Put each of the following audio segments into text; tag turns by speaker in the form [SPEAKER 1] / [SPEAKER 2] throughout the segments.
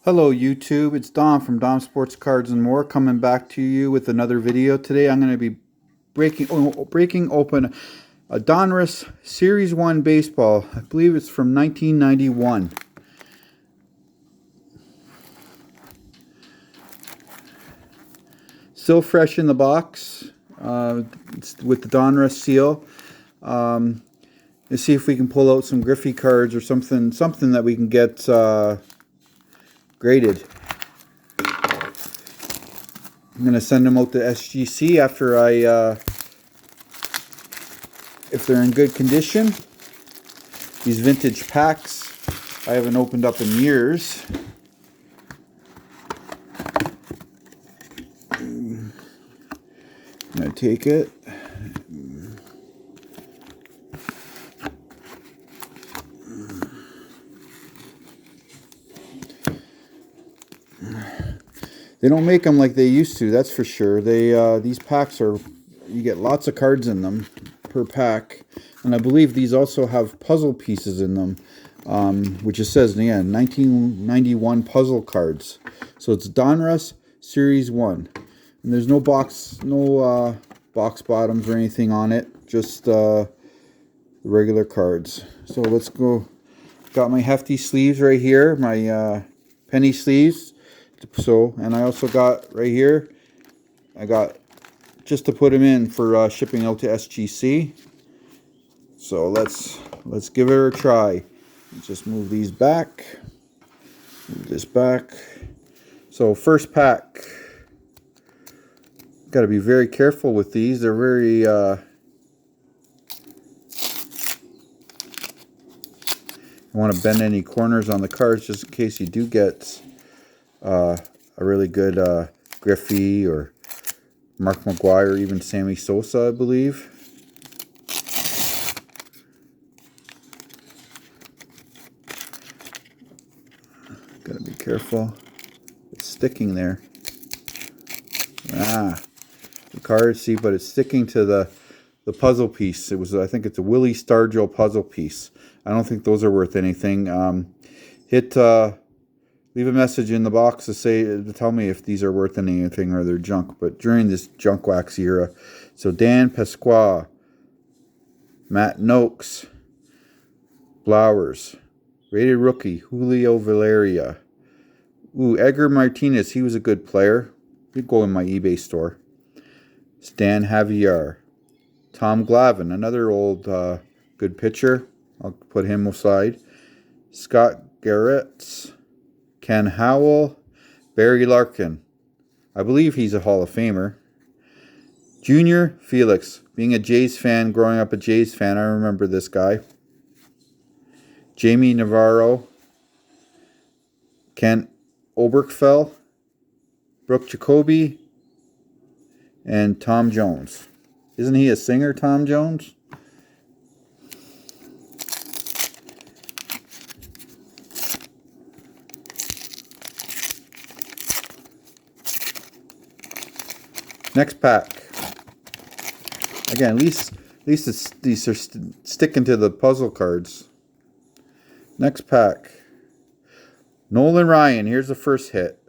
[SPEAKER 1] Hello YouTube, it's Don from Dom Sports Cards and More coming back to you with another video. Today I'm going to be breaking open a Donruss Series 1 baseball. I believe it's from 1991. Still fresh in the box it's with the Donruss seal. Let's see if we can pull out some Griffey cards or something that we can get graded. I'm going to send them out to SGC after if they're in good condition. These vintage packs I haven't opened up in years. I'm going to take it. They don't make them like they used to, that's for sure. These packs you get lots of cards in them per pack. And I believe these also have puzzle pieces in them, which it says, yeah, 1991 puzzle cards. So it's Donruss Series 1. And there's no box bottoms or anything on it, just the regular cards. So let's go. Got my hefty sleeves right here, my penny sleeves. And I also got right here, I got just to put them in for shipping out to SGC. So let's give it a try. Just move these back. Move this back. So first pack. Got to be very careful with these. They're very you want to bend any corners on the cards just in case you do get a really good Griffey or Mark McGuire or even Sammy Sosa, I believe. Gotta be careful. It's sticking there. The card, see, but it's sticking to the puzzle piece. It was, I think it's a Willie Stargell puzzle piece. I don't think those are worth anything. Leave a message in the box to tell me if these are worth anything or they're junk. But during this junk wax era, so Dan Pasqua, Matt Noakes, Blowers, rated rookie Julio Valeria. Ooh, Edgar Martinez, he was a good player. He'd go in my eBay store. Stan Javier, Tom Glavine, another old good pitcher. I'll put him aside. Scott Garrett. Ken Howell, Barry Larkin. I believe he's a Hall of Famer. Junior Felix. Being a Jays fan, growing up a Jays fan, I remember this guy. Jamie Navarro. Ken Oberkfell. Brooke Jacoby. And Tom Jones. Isn't he a singer, Tom Jones? Next pack. Again, at least these are sticking to the puzzle cards. Next pack. Nolan Ryan. Here's the first hit.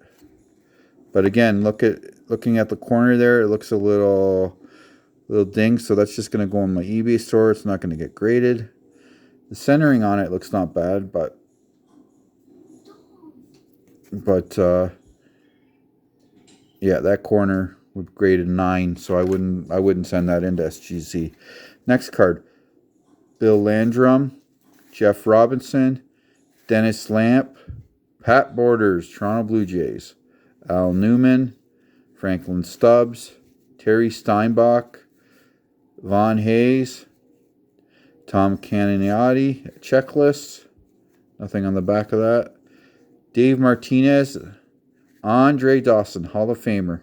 [SPEAKER 1] But again, looking at the corner there, it looks a little dinged. So that's just going to go in my eBay store. It's not going to get graded. The centering on it looks not bad, but yeah, that corner would grade a 9, so I wouldn't send that into SGC. Next card. Bill Landrum, Jeff Robinson, Dennis Lamp, Pat Borders, Toronto Blue Jays, Al Newman, Franklin Stubbs, Terry Steinbach, Von Hayes, Tom Canniotti, checklist, nothing on the back of that. Dave Martinez, Andre Dawson, Hall of Famer.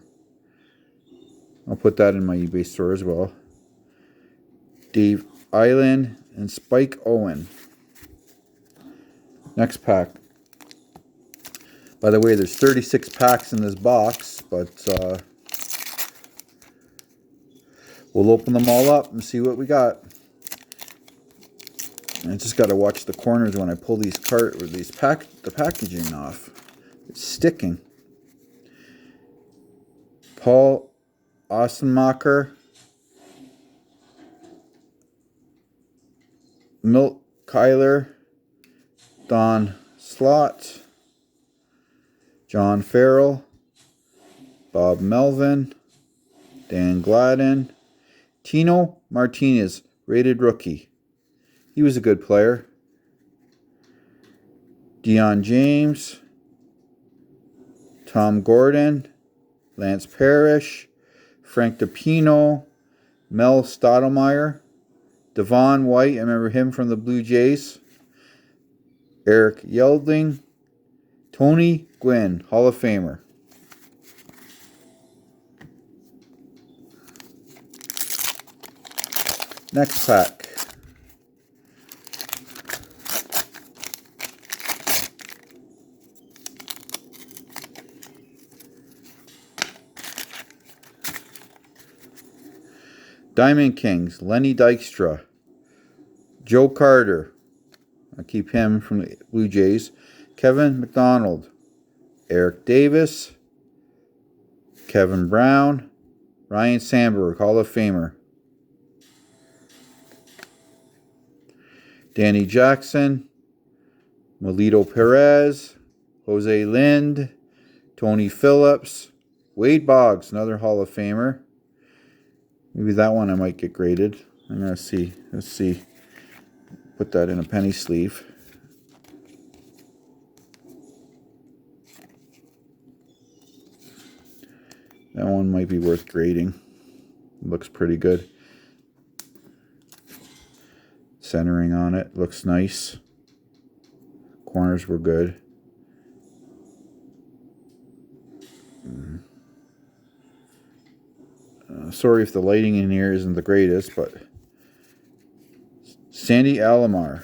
[SPEAKER 1] I'll put that in my eBay store as well. Dave Island and Spike Owen. Next pack. By the way, there's 36 packs in this box, but we'll open them all up and see what we got. I just got to watch the corners when I pull the packaging off. It's sticking. Paul Ostenmacher, Milt Kyler, Don Slott, John Farrell, Bob Melvin, Dan Gladden, Tino Martinez, rated rookie. He was a good player. Deion James, Tom Gordon, Lance Parrish, Frank DiPino, Mel Stottlemyre, Devon White, I remember him from the Blue Jays, Eric Yelding, Tony Gwynn, Hall of Famer. Next pack. Diamond Kings, Lenny Dykstra, Joe Carter, I keep him from the Blue Jays, Kevin McDonald, Eric Davis, Kevin Brown, Ryan Sandberg, Hall of Famer, Danny Jackson, Melito Perez, Jose Lind, Tony Phillips, Wade Boggs, another Hall of Famer. Maybe that one I might get graded. I'm going to see. Let's see. Put that in a penny sleeve. That one might be worth grading. Looks pretty good. Centering on it. Looks nice. Corners were good. Sorry if the lighting in here isn't the greatest, but Sandy Alomar,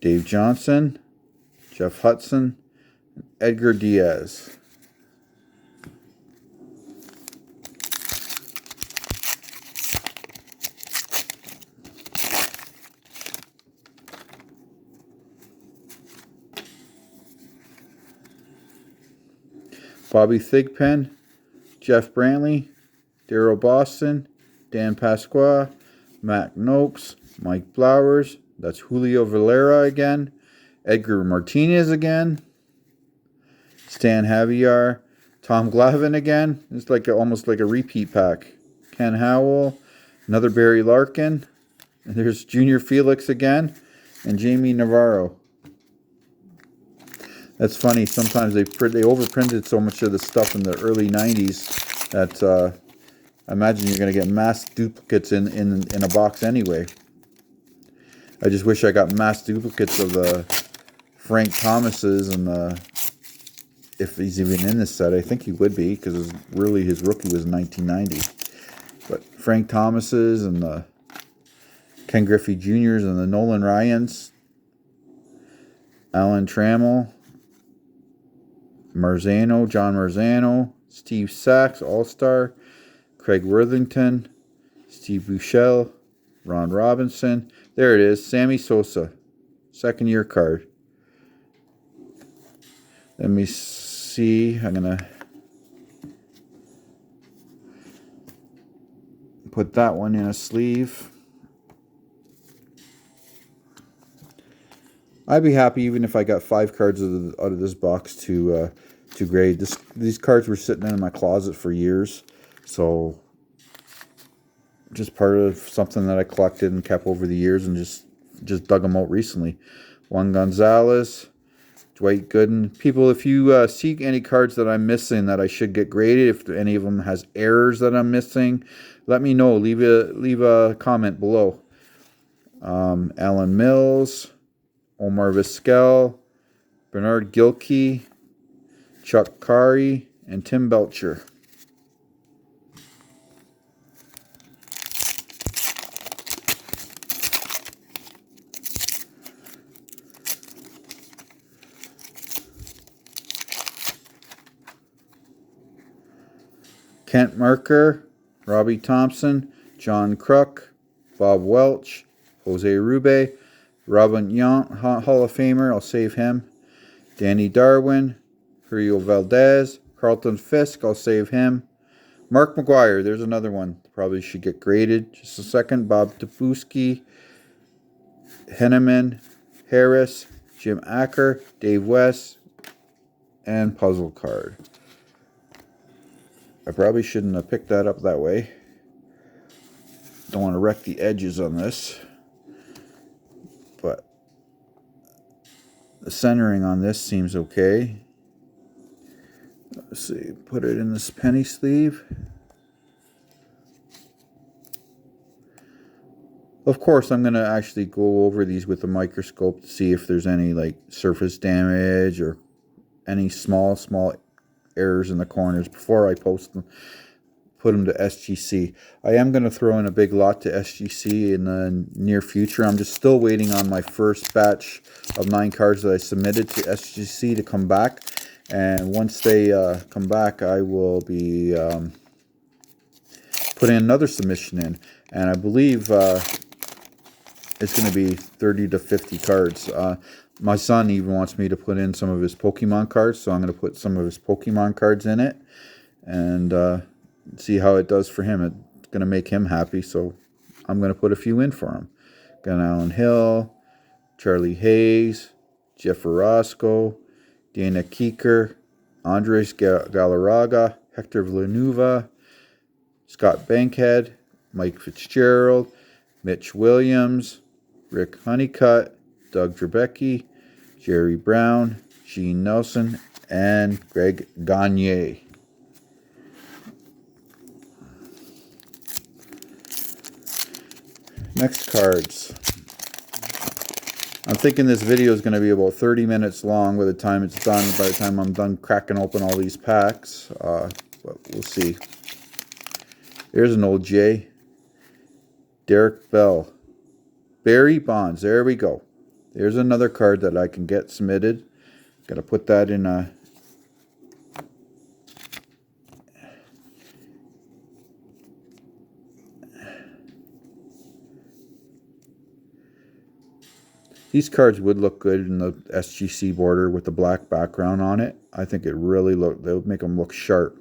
[SPEAKER 1] Dave Johnson, Jeff Hudson, Edgar Diaz. Bobby Thigpen, Jeff Brantley, Darryl Boston, Dan Pasqua, Matt Noakes, Mike Blowers, that's Julio Valera again, Edgar Martinez again, Stan Javier, Tom Glavine again. It's like almost like a repeat pack. Ken Howell, another Barry Larkin, and there's Junior Felix again, and Jamie Navarro. That's funny. Sometimes they overprinted so much of the stuff in the early 90s that I imagine you're going to get mass duplicates in a box anyway. I just wish I got mass duplicates of the Frank Thomases and if he's even in this set. I think he would be because his rookie was in 1990. But Frank Thomases and the Ken Griffey Jr.'s and the Nolan Ryans, Alan Trammell, John Marzano, Steve Sachs, All-Star, Craig Worthington, Steve Buechele, Ron Robinson. There it is, Sammy Sosa, second-year card. Let me see. I'm going to put that one in a sleeve. I'd be happy even if I got 5 cards out of this box to grade. These cards were sitting in my closet for years, so just part of something that I collected and kept over the years, and just dug them out recently. Juan Gonzalez, Dwight Gooden. People, if you see any cards that I'm missing that I should get graded, if any of them has errors that I'm missing, let me know. Leave a comment below. Alan Mills, Omar Vizquel, Bernard Gilkey, Chuck Kari, and Tim Belcher. Kent Merker, Robbie Thompson, John Kruk, Bob Welch, Jose Rube, Robin Yount, Hall of Famer, I'll save him, Danny Darwin, Julio Valdez, Carlton Fisk, I'll save him. Mark McGuire, there's another one. Probably should get graded. Just a second. Bob Dabuski, Henneman, Harris, Jim Acker, Dave West, and puzzle card. I probably shouldn't have picked that up that way. Don't want to wreck the edges on this. But the centering on this seems okay. Let's see, put it in this penny sleeve. Of course, I'm going to actually go over these with a microscope to see if there's any like surface damage or any small errors in the corners before I post them, put them to SGC. I am going to throw in a big lot to SGC in the near future. I'm just still waiting on my first batch of 9 cards that I submitted to SGC to come back. And once they come back, I will be putting another submission in. And I believe it's going to be 30 to 50 cards. My son even wants me to put in some of his Pokemon cards, so I'm going to put some of his Pokemon cards in it and see how it does for him. It's going to make him happy, so I'm going to put a few in for him. Got Allen Hill, Charlie Hayes, Jeff Orozco, Dana Keeker, Andres Galarraga, Hector Villanueva, Scott Bankhead, Mike Fitzgerald, Mitch Williams, Rick Honeycutt, Doug Trebecki, Jerry Brown, Gene Nelson, and Greg Gagne. Next cards. I'm thinking this video is going to be about 30 minutes long by the time it's done, by the time I'm done cracking open all these packs. But we'll see. There's an old J. Derek Bell. Barry Bonds. There we go. There's another card that I can get submitted. Got to put that in a... These cards would look good in the SGC border with the black background on it. I think it really they would make them look sharp.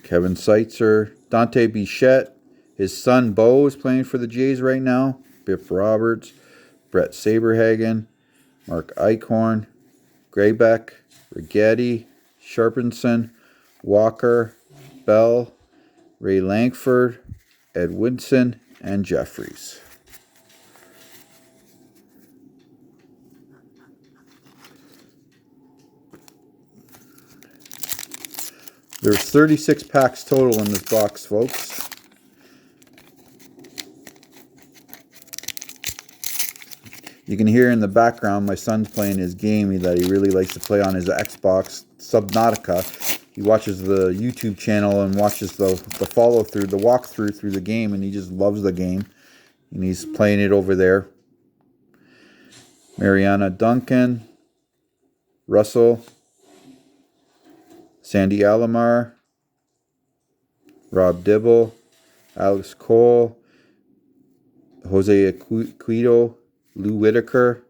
[SPEAKER 1] Kevin Seitzer, Dante Bichette, his son Bo is playing for the Jays right now. Biff Roberts, Brett Saberhagen, Mark Eichhorn, Graybeck, Rigetti, Sharpenson, Walker, Bell, Ray Langford, Ed Woodson, and Jeffries. There's 36 packs total in this box, folks. You can hear in the background my son's playing his game that he really likes to play on his Xbox, Subnautica. He watches the YouTube channel and watches the follow-through, the walkthrough through the game, and he just loves the game. And he's playing it over there. Mariana Duncan, Russell, Sandy Alomar, Rob Dibble, Alex Cole, Jose Aquito, Lou Whitaker,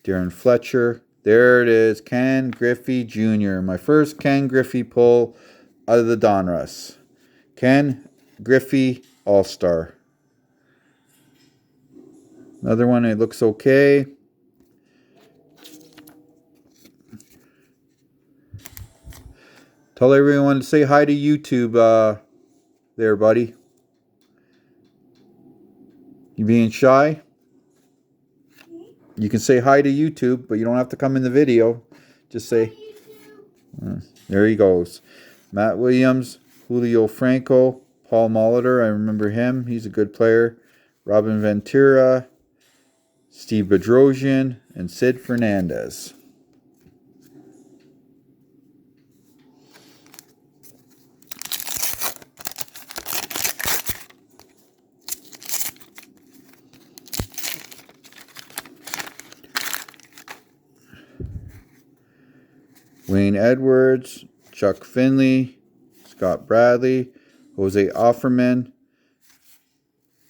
[SPEAKER 1] Darren Fletcher. There it is, Ken Griffey Jr. My first Ken Griffey pull out of the Donruss. Ken Griffey All-Star. Another one, it looks okay. Tell everyone to say hi to YouTube there, buddy. You being shy? You can say hi to YouTube, but you don't have to come in the video. Just say, there he goes. Matt Williams, Julio Franco, Paul Molitor, I remember him. He's a good player. Robin Ventura, Steve Bedrosian, and Sid Fernandez. Wayne Edwards, Chuck Finley, Scott Bradley, Jose Offerman,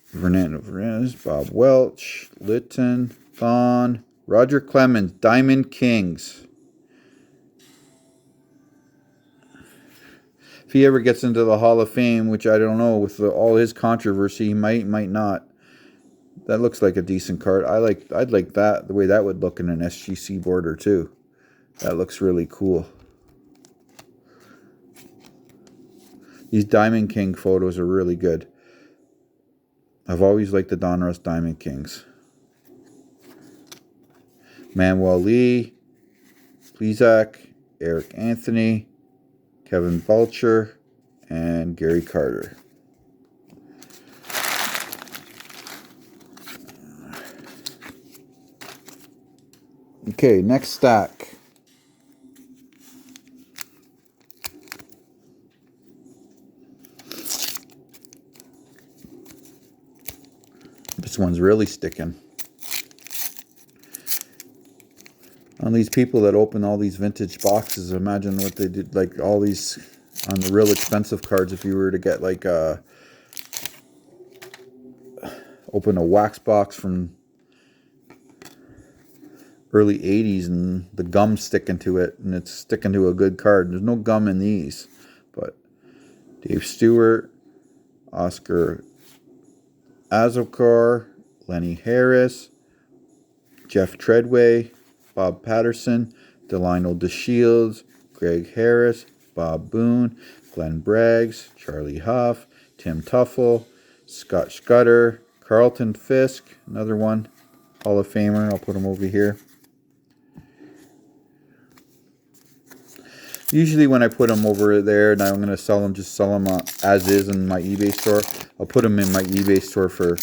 [SPEAKER 1] Fernando Fernandez, Bob Welch, Litton, gone. Roger Clemens, Diamond Kings. If he ever gets into the Hall of Fame, which I don't know, with all his controversy, he might not. That looks like a decent card. I'd like that, the way that would look in an SGC border too. That looks really cool. These Diamond King photos are really good. I've always liked the Donruss Diamond Kings. Manuel Lee, Plesac, Eric Anthony, Kevin Bulcher, and Gary Carter. Okay, next stack. This one's really sticking. On these people that open all these vintage boxes, imagine what they did, like all these on the real expensive cards. If you were to get like open a wax box from early 80s and the gum's sticking to it and it's sticking to a good card. There's no gum in these, but Dave Stewart, Oscar Azokar, Lenny Harris, Jeff Treadway, Bob Patterson, Delino DeShields, Greg Harris, Bob Boone, Glenn Braggs, Charlie Huff, Tim Tuffle, Scott Scudder, Carlton Fisk, another one, Hall of Famer. I'll put him over here. Usually when I put them over there and I'm going to sell them, just sell them as is in my eBay store. I'll put them in my eBay store for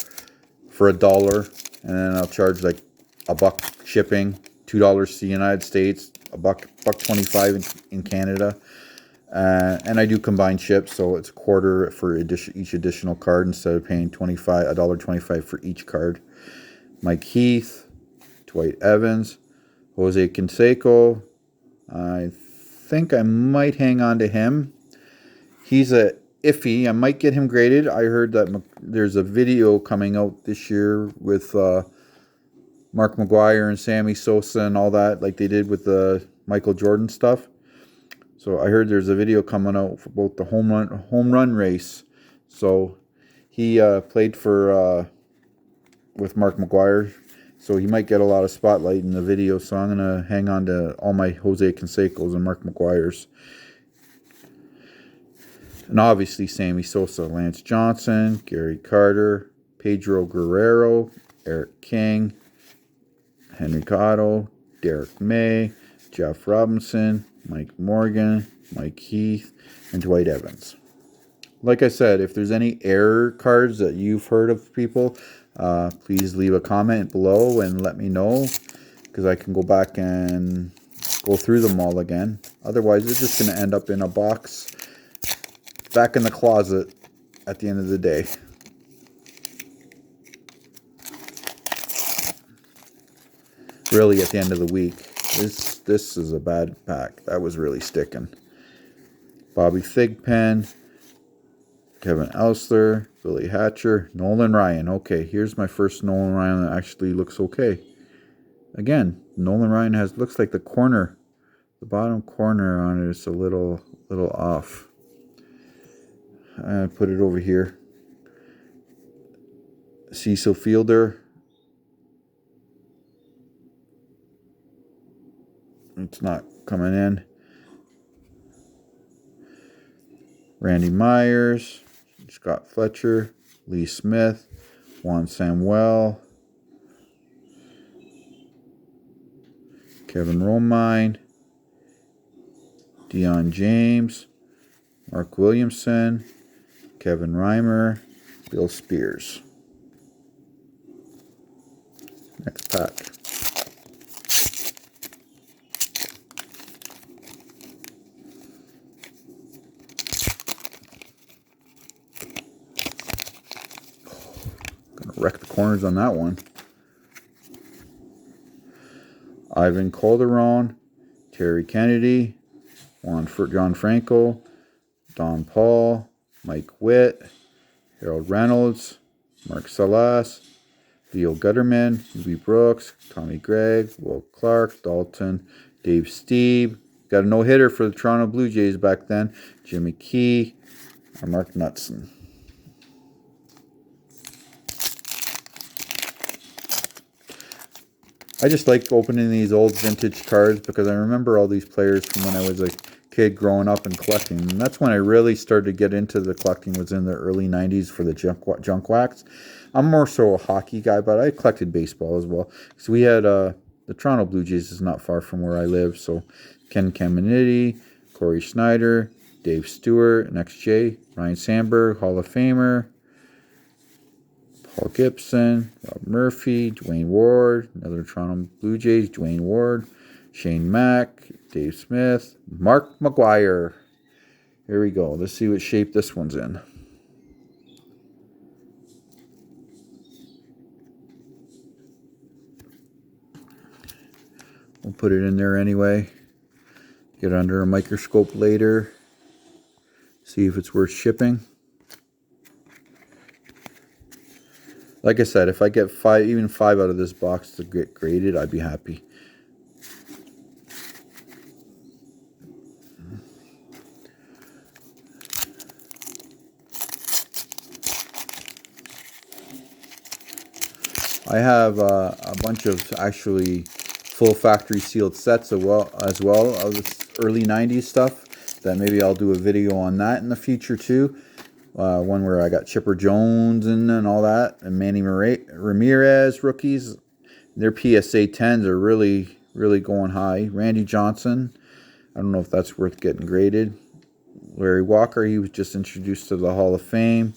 [SPEAKER 1] $1, and then I'll charge like $1 shipping, $2 to the United States, $1.25 in Canada. And I do combined ship, so it's a quarter for each additional card instead of paying $1.25 for each card. Mike Heath, Dwight Evans, Jose Canseco. I think I might hang on to him. He's a iffy. I might get him graded. I heard that there's a video coming out this year with Mark McGuire and Sammy Sosa and all that, like they did with the Michael Jordan stuff. So I heard there's a video coming out for both the home run race. So he played for with Mark McGuire, so he might get a lot of spotlight in the video. So I'm gonna hang on to all my Jose Cansecos and Mark McGuire's, and obviously Sammy Sosa, Lance Johnson, Gary Carter, Pedro Guerrero, Eric King, Henry Cotto, Derek May, Jeff Robinson, Mike Morgan, Mike Heath, and Dwight Evans. Like I said, if there's any error cards that you've heard of people, please leave a comment below and let me know, because I can go back and go through them all again. Otherwise, they're just going to end up in a box back in the closet at the end of the day. Really, at the end of the week. This is a bad pack. That was really sticking. Bobby Thigpen, Kevin Elsler, Billy Hatcher, Nolan Ryan. Okay, here's my first Nolan Ryan that actually looks okay. Again, Nolan Ryan looks like the bottom corner on it is a little off. I put it over here. Cecil Fielder. It's not coming in. Randy Myers, Scott Fletcher, Lee Smith, Juan Samuel, Kevin Romine, Deion James, Mark Williamson, Kevin Reimer, Bill Spears. Next pack. Wreck the corners on that one. Ivan Calderon, Terry Kennedy, John Franco, Don Paul, Mike Witt, Harold Reynolds, Mark Salas, Leo Gutterman, Ruby Brooks, Tommy Gregg, Will Clark, Dalton, Dave Steeb. Got a no-hitter for the Toronto Blue Jays back then. Jimmy Key, or Mark Knudsen. I just like opening these old vintage cards because I remember all these players from when I was a kid growing up and collecting. And that's when I really started to get into the collecting, was in the early 90s for the junk wax. I'm more so a hockey guy, but I collected baseball as well. So we had the Toronto Blue Jays is not far from where I live. So Ken Caminiti, Corey Schneider, Dave Stewart, NXJ, Ryan Sandberg, Hall of Famer, Paul Gibson, Rob Murphy, Dwayne Ward, another Toronto Blue Jays, Dwayne Ward, Shane Mack, Dave Smith, Mark McGuire. Here we go. Let's see what shape this one's in. We'll put it in there anyway. Get under a microscope later. See if it's worth shipping. Like I said, if I get even five out of this box to get graded, I'd be happy. I have a bunch of actually full factory sealed sets as well of this early 90s stuff that maybe I'll do a video on that in the future too. One where I got Chipper Jones and all that, and Manny Ramirez rookies. Their PSA 10s are really going high. Randy Johnson, I don't know if that's worth getting graded. Larry Walker, he was just introduced to the Hall of Fame.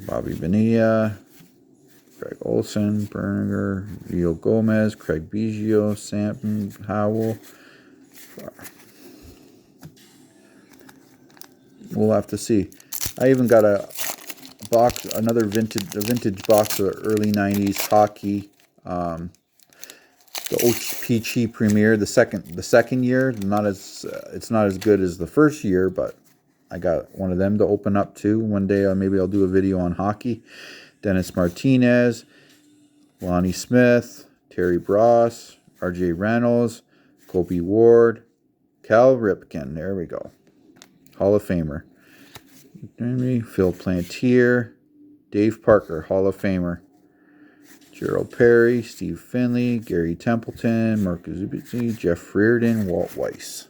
[SPEAKER 1] Bobby Bonilla, Greg Olson, Berninger, Leo Gomez, Craig Biggio, Sam Howell. We'll have to see. I even got a box, another vintage box of the early 90s hockey. The pt1 Premier, the second year. It's not as good as the first year, but I got one of them to open up too. One day maybe I'll do a video on hockey. Dennis Martinez, Lonnie Smith, Terry Bross, R.J. Reynolds, Kobe Ward, Cal Ripken. There we go. Hall of Famer. Phil Plantier, Dave Parker, Hall of Famer. Gerald Perry, Steve Finley, Gary Templeton, Mark Zubitzi, Jeff Reardon, Walt Weiss.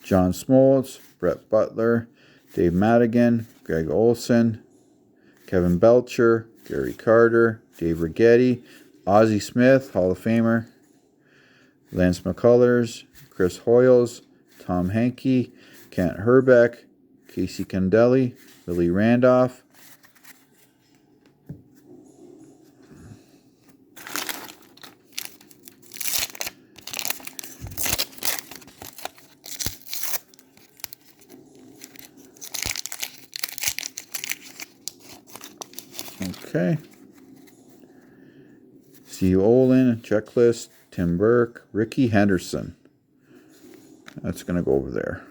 [SPEAKER 1] John Smoltz, Brett Butler, Dave Madigan, Greg Olson, Kevin Belcher, Gary Carter, Dave Righetti, Ozzie Smith, Hall of Famer, Lance McCullers, Chris Hoyles, Tom Hankey, Kent Herbeck, Casey Candelli, Billy Randolph, okay. Steve Olin, Checklist, Tim Burke, Ricky Henderson. That's going to go over there.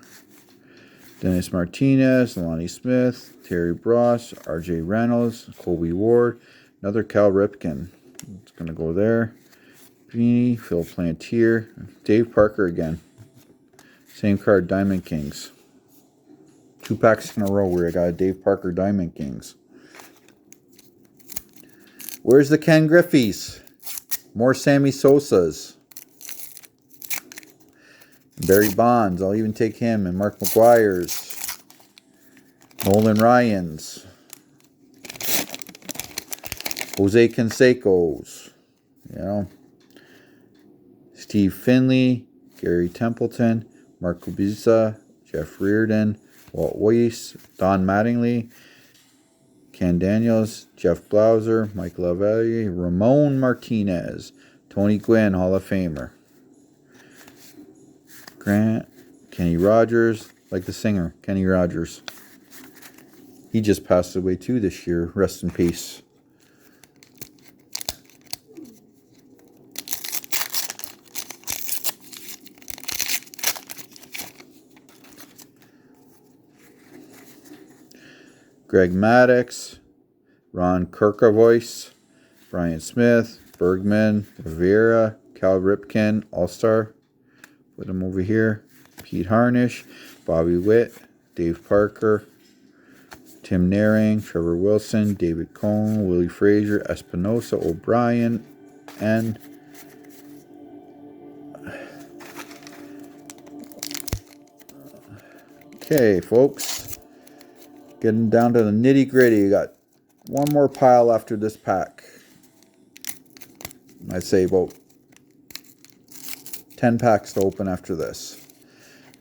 [SPEAKER 1] Dennis Martinez, Lonnie Smith, Terry Bross, R.J. Reynolds, Colby Ward, another Cal Ripken. It's going to go there. Beanie, Phil Plantier, Dave Parker again. Same card, Diamond Kings. 2 packs in a row where I got a Dave Parker Diamond Kings. Where's the Ken Griffey's? More Sammy Sosas. Barry Bonds. I'll even take him. And Mark McGuire's. Nolan Ryan's. Jose Canseco's. You know. Steve Finley. Gary Templeton. Mark Kubica. Jeff Reardon. Walt Weiss. Don Mattingly. Ken Daniels, Jeff Blauser, Mike Lavalley, Ramon Martinez, Tony Gwynn, Hall of Famer. Grant, Kenny Rogers, like the singer, Kenny Rogers. He just passed away too this year. Rest in peace. Greg Maddux, Ron Kirkavois, Brian Smith, Bergman, Rivera, Cal Ripken, All-Star. Put him over here. Pete Harnish, Bobby Witt, Dave Parker, Tim Naring, Trevor Wilson, David Cohn, Willie Frazier, Espinosa, O'Brien, and okay, folks. Getting down to the nitty gritty. You got one more pile after this pack. I'd say about 10 packs to open after this.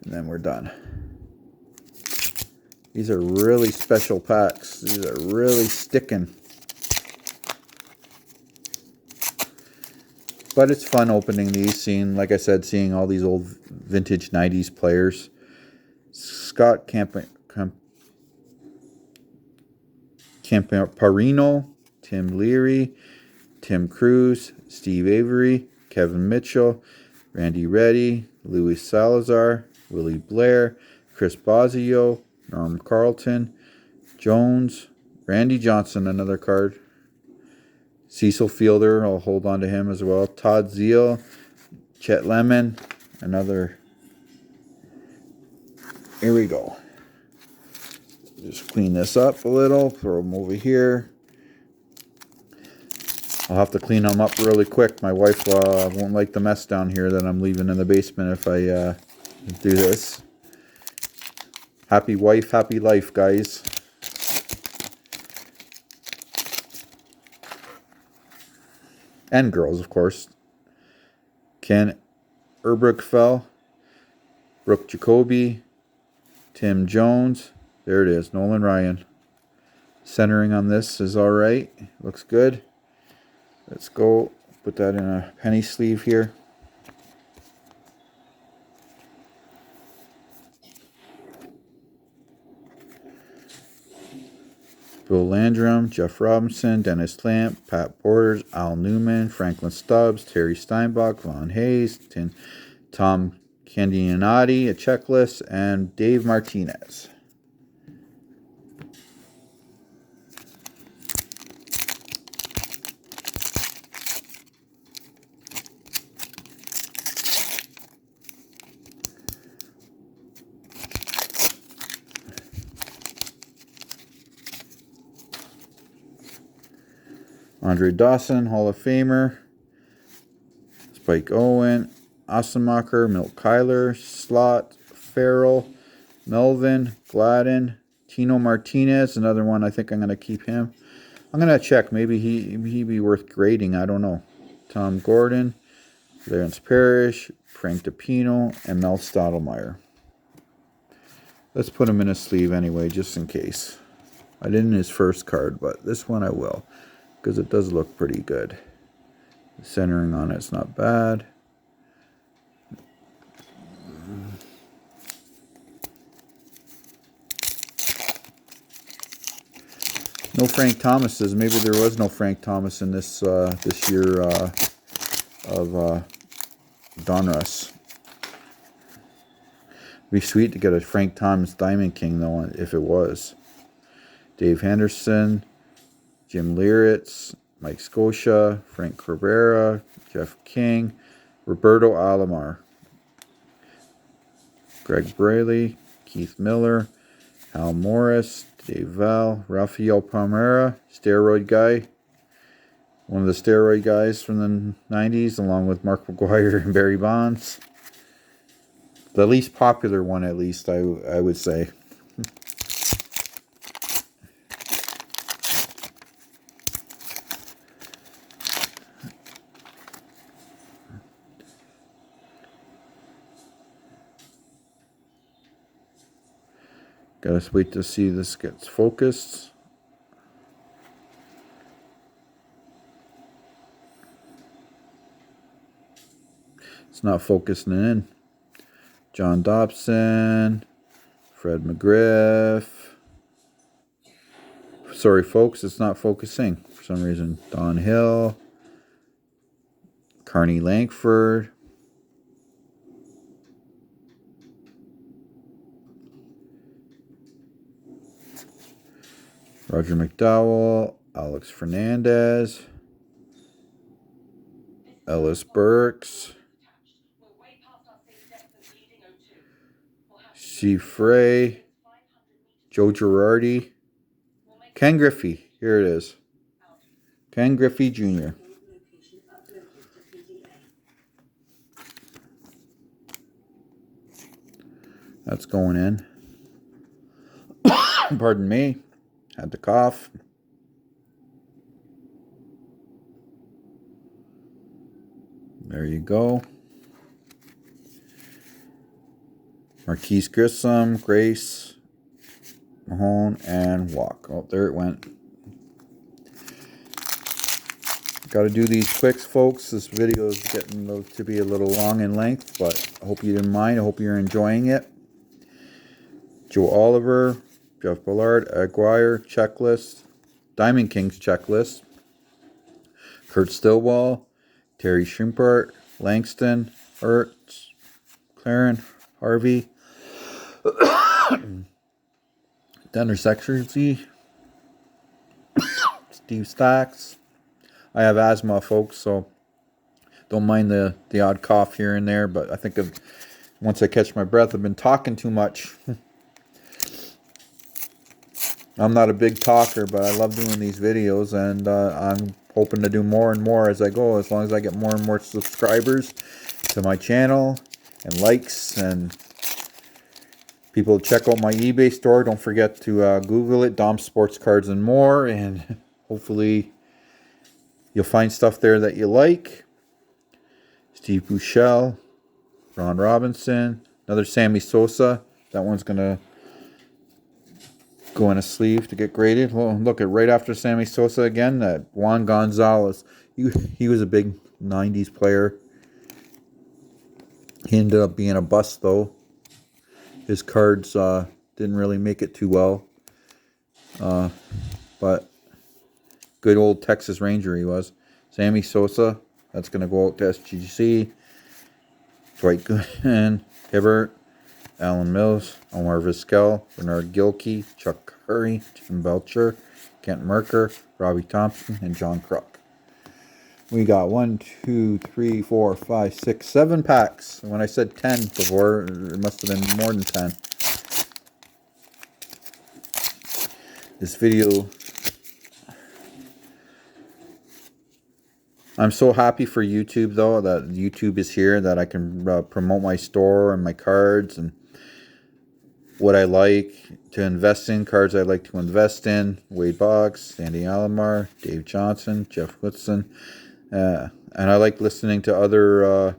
[SPEAKER 1] And then we're done. These are really special packs. These are really sticking. But it's fun opening these, seeing, like I said, seeing all these old vintage 90s players. Scott Camparino, Tim Leary, Tim Cruz, Steve Avery, Kevin Mitchell, Randy Reddy, Luis Salazar, Willie Blair, Chris Bosio, Norm Carlton, Jones, Randy Johnson, another card, Cecil Fielder, I'll hold on to him as well, Todd Zeal, Chet Lemon, another. Here we go. Just clean this up a little, throw them over here. I'll have to clean them up really quick. My wife won't like the mess down here that I'm leaving in the basement if I do this. Happy wife, happy life, guys. And girls, of course. Ken Erbrickfell, Brooke Jacoby, Tim Jones. There it is, Nolan Ryan. Centering on this is all right. Looks good. Let's go put that in a penny sleeve here. Bill Landrum, Jeff Robinson, Dennis Lamp, Pat Borders, Al Newman, Franklin Stubbs, Terry Steinbach, Von Hayes, Tom Candionati, a checklist, and Dave Martinez. Andre Dawson, Hall of Famer. Spike Owen, Ossenmacher, Milt Kyler, Slot, Farrell, Melvin, Gladden, Tino Martinez, another one. I think I'm going to keep him. I'm going to check. Maybe he'd be worth grading. I don't know. Tom Gordon, Lawrence Parrish, Frank DePino, and Mel Stottlemyre. Let's put him in a sleeve anyway, just in case. I didn't his first card, but this one I will, because it does look pretty good. The centering on it's not bad. No Frank Thomases. Maybe there was no Frank Thomas in this this year of Donruss. Be sweet to get a Frank Thomas Diamond King though, if it was. Dave Henderson, Jim Lieritz, Mike Scotia, Frank Cabrera, Jeff King, Roberto Alomar, Greg Braley, Keith Miller, Hal Morris, Dave Val, Rafael Palmeira, steroid guy, one of the steroid guys from the 90s, along with Mark McGuire and Barry Bonds. The least popular one, at least, I would say. Gotta wait to see this gets focused. It's not focusing in. John Dobson, Fred McGriff, Sorry, folks, it's not focusing for some reason. Don Hill, Carney Langford, Roger McDowell, Alex Fernandez, Ellis Burks, Steve Frey, Joe Girardi, Ken Griffey. Here it is. Ken Griffey Jr. That's going in. Pardon me. Had to cough. There you go. Marquise Grissom, Grace, Mahone, and Walk. Oh, there it went. Got to do these quicks, folks. This video is getting to be a little long in length, but I hope you didn't mind. I hope you're enjoying it. Joe Oliver, Jeff Ballard, Aguirre, checklist, Diamond Kings checklist, Kurt Stillwell, Terry Schimpart, Langston, Ertz, Claren, Harvey, Denner Sexersy, Steve Stacks. I have asthma, folks, so don't mind the odd cough here and there, but I think once I catch my breath, I've been talking too much. I'm not a big talker, but I love doing these videos, and I'm hoping to do more and more as I go, as long as I get more and more subscribers to my channel and likes, and people check out my eBay store. Don't forget to Google it, Dom Sports Cards and More, and hopefully you'll find stuff there that you like. Steve Bouchel, Ron Robinson, another Sammy Sosa. That one's going to go in a sleeve to get graded. Well, look at right after Sammy Sosa again, that Juan Gonzalez. He was a big 90s player. He ended up being a bust, though. His cards didn't really make it too well. But good old Texas Ranger he was. Sammy Sosa, that's going to go out to SGC. Dwight Gooden, Hibbert, Alan Mills, Omar Vizquel, Bernard Gilkey, Chuck Curry, Tim Belcher, Kent Merker, Robbie Thompson, and John Kruk. We got 1, 2, 3, 4, 5, 6, 7 packs. When I said 10 before, it must have been more than 10. This video, I'm so happy for YouTube, though, that YouTube is here, that I can promote my store and my cards and what I like to invest in, cards I like to invest in. Wade Boggs, Sandy Alomar, Dave Johnson, Jeff Woodson. And I like listening to other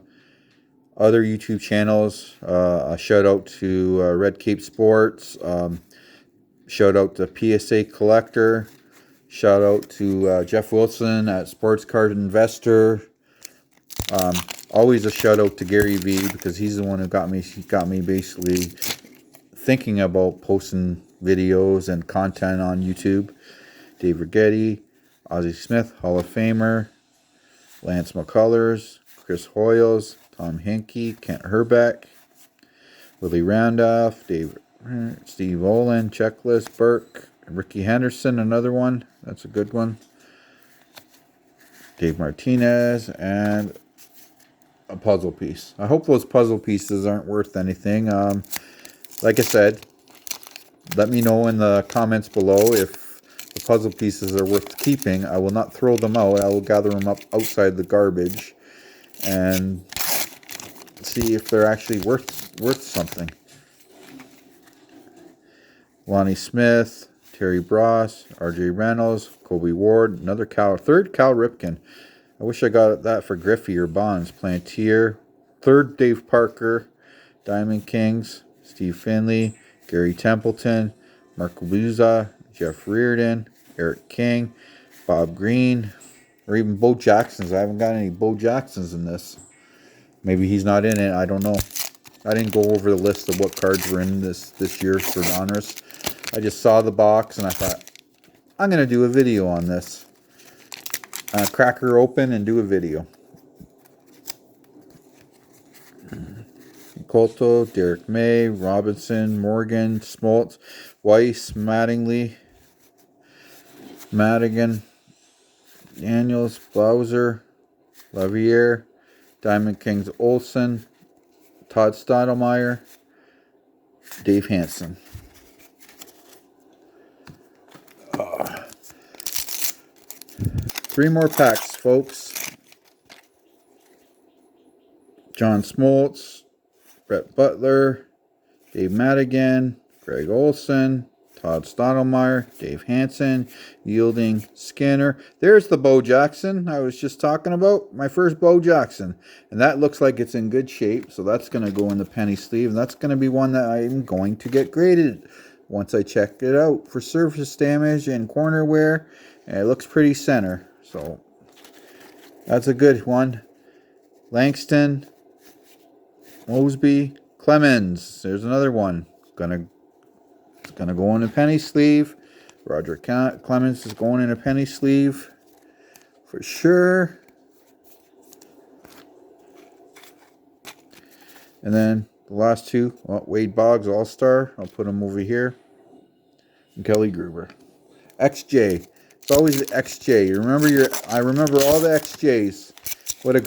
[SPEAKER 1] YouTube channels. A shout out to Red Cape Sports. Shout out to PSA Collector. Shout out to Jeff Wilson at Sports Card Investor. Always a shout out to Gary V, because he's the one who got me basically thinking about posting videos and content on YouTube. Dave Rigetti, Ozzie Smith, Hall of Famer, Lance McCullers, Chris Hoyles, Tom Hinkie, Kent Herbeck, Willie Randolph, Steve Olin, Checklist, Burke, Ricky Henderson, another one. That's a good one. Dave Martinez, and a puzzle piece. I hope those puzzle pieces aren't worth anything. Like I said, let me know in the comments below if the puzzle pieces are worth keeping. I will not throw them out. I will gather them up outside the garbage and see if they're actually worth something. Lonnie Smith, Terry Bross, R.J. Reynolds, Kobe Ward, third Cal Ripken. I wish I got that for Griffey or Bonds. Plantier, third Dave Parker, Diamond Kings, Steve Finley, Gary Templeton, Mark Buza, Jeff Reardon, Eric King, Bob Green, or even Bo Jackson's. I haven't got any Bo Jacksons in this. Maybe he's not in it. I don't know. I didn't go over the list of what cards were in this year for donruss. I just saw the box and I thought, I'm going to do a video on this. Crack her open and do a video. Colto, Derek May, Robinson, Morgan, Smoltz, Weiss, Mattingly, Madigan, Daniels, Blauser, Lavier, Diamond Kings Olsen, Todd Stottlemyre, Dave Hansen. Three more packs, folks. John Smoltz, Brett Butler, Dave Madigan, Greg Olson, Todd Stottlemyre, Dave Hansen, Yielding Skinner. There's the Bo Jackson I was just talking about. My first Bo Jackson. And that looks like it's in good shape. So that's going to go in the penny sleeve. And that's going to be one that I'm going to get graded once I check it out for surface damage and corner wear. And it looks pretty center. So that's a good one. Langston, Mosby, Clemens. There's another one. It's gonna go in a penny sleeve. Roger Clemens is going in a penny sleeve for sure. And then the last two, well, Wade Boggs All-Star. I'll put him over here. And Kelly Gruber. XJ. It's always the XJ. I remember all the XJs. What a